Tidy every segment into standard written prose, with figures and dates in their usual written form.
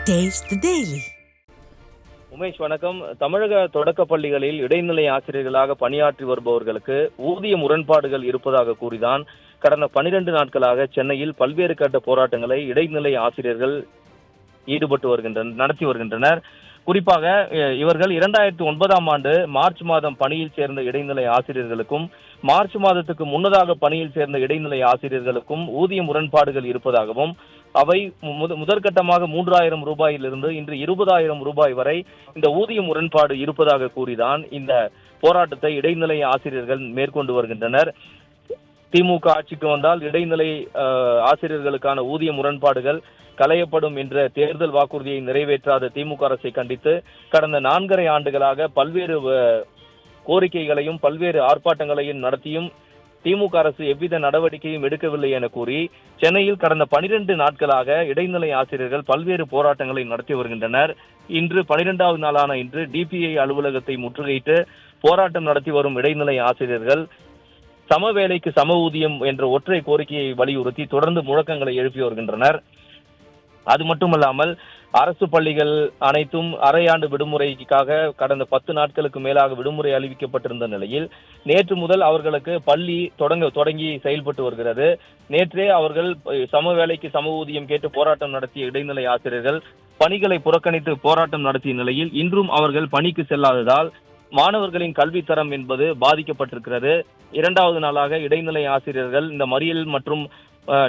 Taste the Daily. Umesh வணக்கம். தமிழக தொடக்க பள்ளிகளில் இடைநிலை ஆசிரியர்களாக பணியாற்றி வருபவர்களுக்கு ஊதிய முரண்பாடுகள் இருப்பதாக கூறிதான் கடந்த 12 நாட்களாக சென்னையில் பல்வேறு கட்ட போராட்டங்களை இடைநிலை ஆசிரியர்கள் நடத்தி வருகின்றனர். குறிப்பாக இவர்கள் 2009ஆம் ஆண்டு மார்ச் மாதம் பணியில் சேர்ந்த இடைநிலை ஆசிரியர்களுக்கும் மார்ச் மாதத்துக்கு முன்னதாக பணியில் சேர்ந்த இடைநிலை ஆசிரியர்களுக்கும் ஊதிய முரண்பாடுகள் இருப்பதாகவும் அவை முதற்கட்டமாக 3000 ரூபாயிலிருந்து இன்று 20,000 ரூபாய் வரை இந்த ஊதிய முரண்பாடு இருப்பதாக கூறிதான் இந்த போராட்டத்தை இடைநிலை ஆசிரியர்கள் மேற்கொண்டு வருகின்றனர். திமுக ஆட்சிக்கு வந்தால் இடைநிலை ஆசிரியர்களுக்கான ஊதிய முரண்பாடுகள் களையப்படும் என்ற தேர்தல் வாக்குறுதியை நிறைவேற்றாத திமுக அரசை கண்டித்து கடந்த 4.5 ஆண்டுகளாக பல்வேறு கோரிக்கைகளையும் பல்வேறு ஆர்ப்பாட்டங்களையும் நடத்தியும் திமுக அரசு எவ்வித நடவடிக்கையும் எடுக்கவில்லை என கூறி சென்னையில் கடந்த 12 நாட்களாக இடைநிலை ஆசிரியர்கள் பல்வேறு போராட்டங்களை நடத்தி வருகின்றனர். இன்று 12வது நாளான இன்று டிபிஐ அலுவலகத்தை முற்றுகையிட்டு போராட்டம் நடத்தி வரும் இடைநிலை ஆசிரியர்கள் சம வேலைக்கு சம ஊதியம் என்ற ஒற்றை கோரிக்கையை வலியுறுத்தி தொடர்ந்து முழக்கங்களை எழுப்பி வருகின்றனர். அது மட்டுமல்லாமல் அரசு பள்ளிகள் அனைத்தும் அரையாண்டு விடுமுறைக்காக கடந்த 10 நாட்களுக்கு மேலாக விடுமுறை அறிவிக்கப்பட்டிருந்த நிலையில் நேற்று முதல் அவர்களுக்கு பள்ளி தொடங்கி செயல்பட்டு வருகிறது. நேற்றே அவர்கள் சம வேலைக்கு சம ஊதியம் கேட்டு போராட்டம் நடத்திய இடைநிலை ஆசிரியர்கள் பணிகளை புறக்கணித்து போராட்டம் நடத்திய நிலையில் இன்றும் அவர்கள் பணிக்கு செல்லாததால் மாணவர்களின் கல்வித்தரம் என்பது பாதிக்கப்பட்டிருக்கிறது. 2வது நாளாக இடைநிலை ஆசிரியர்கள் இந்த மறியல் மற்றும்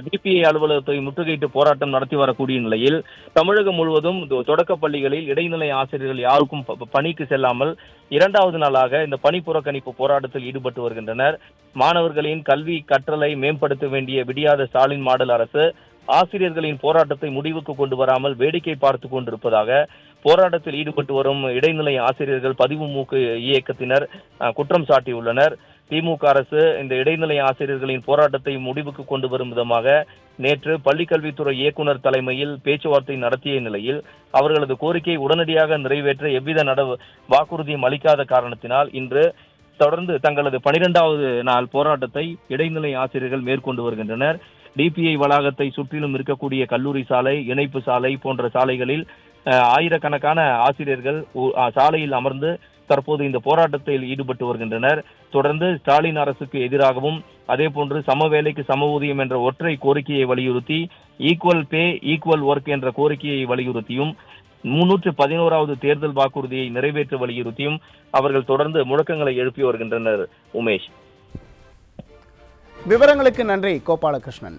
டிபிஐ அலுவலகத்தை முற்றுகையிட்டு போராட்டம் நடத்தி வரக்கூடிய நிலையில் தமிழகம் முழுவதும் தொடக்க பள்ளிகளில் இடைநிலை ஆசிரியர்கள் யாருக்கும் பணிக்கு செல்லாமல் 2வது நாளாக இந்த பணி புறக்கணிப்பு போராட்டத்தில் ஈடுபட்டு வருகின்றனர். மாணவர்களின் கல்வி கற்றலை மேம்படுத்த வேண்டிய விடியாத ஸ்டாலின் மாடல் அரசு ஆசிரியர்களின் போராட்டத்தை முடிவுக்கு கொண்டு வராமல் வேடிக்கை பார்த்து கொண்டிருப்பதாக போராட்டத்தில் ஈடுபட்டு வரும் இடைநிலை ஆசிரியர்கள் பதிவு மூக்கு இயக்கத்தினர் குற்றம் சாட்டியுள்ளனர். திமுக அரசு இந்த இடைநிலை ஆசிரியர்களின் போராட்டத்தை முடிவுக்கு கொண்டு வரும் விதமாக நேற்று பள்ளிக்கல்வித்துறை இயக்குநர் தலைமையில் பேச்சுவார்த்தை நடத்திய நிலையில் அவர்களது கோரிக்கையை உடனடியாக நிறைவேற்ற எவ்வித வாக்குறுதியும் அளிக்காத காரணத்தினால் இன்று தொடர்ந்து தங்களது 12வது நாள் போராட்டத்தை இடைநிலை ஆசிரியர்கள் மேற்கொண்டு வருகின்றனர். டிபிஐ வளாகத்தை சுற்றிலும் இருக்கக்கூடிய கல்லூரி சாலை, இணைப்பு சாலை போன்ற சாலைகளில் ஆயிரக்கணக்கான ஆசிரியர்கள் சாலையில் அமர்ந்து தற்போது இந்த போராட்டத்தில் ஈடுபட்டு வருகின்றனர். தொடர்ந்து ஸ்டாலின் அரசுக்கு எதிராகவும் அதே போன்று சம வேலைக்கு சம ஊதியம் என்ற ஒற்றை கோரிக்கையை வலியுறுத்தி ஈக்குவல் பே ஈக்குவல் ஒர்க் என்ற கோரிக்கையை வலியுறுத்தியும் 311வது தேர்தல் வாக்குறுதியை நிறைவேற்ற வலியுறுத்தியும் அவர்கள் தொடர்ந்து முழக்கங்களை எழுப்பி வருகின்றனர். உமேஷ், விவரங்களுக்கு நன்றி கோபாலகிருஷ்ணன்.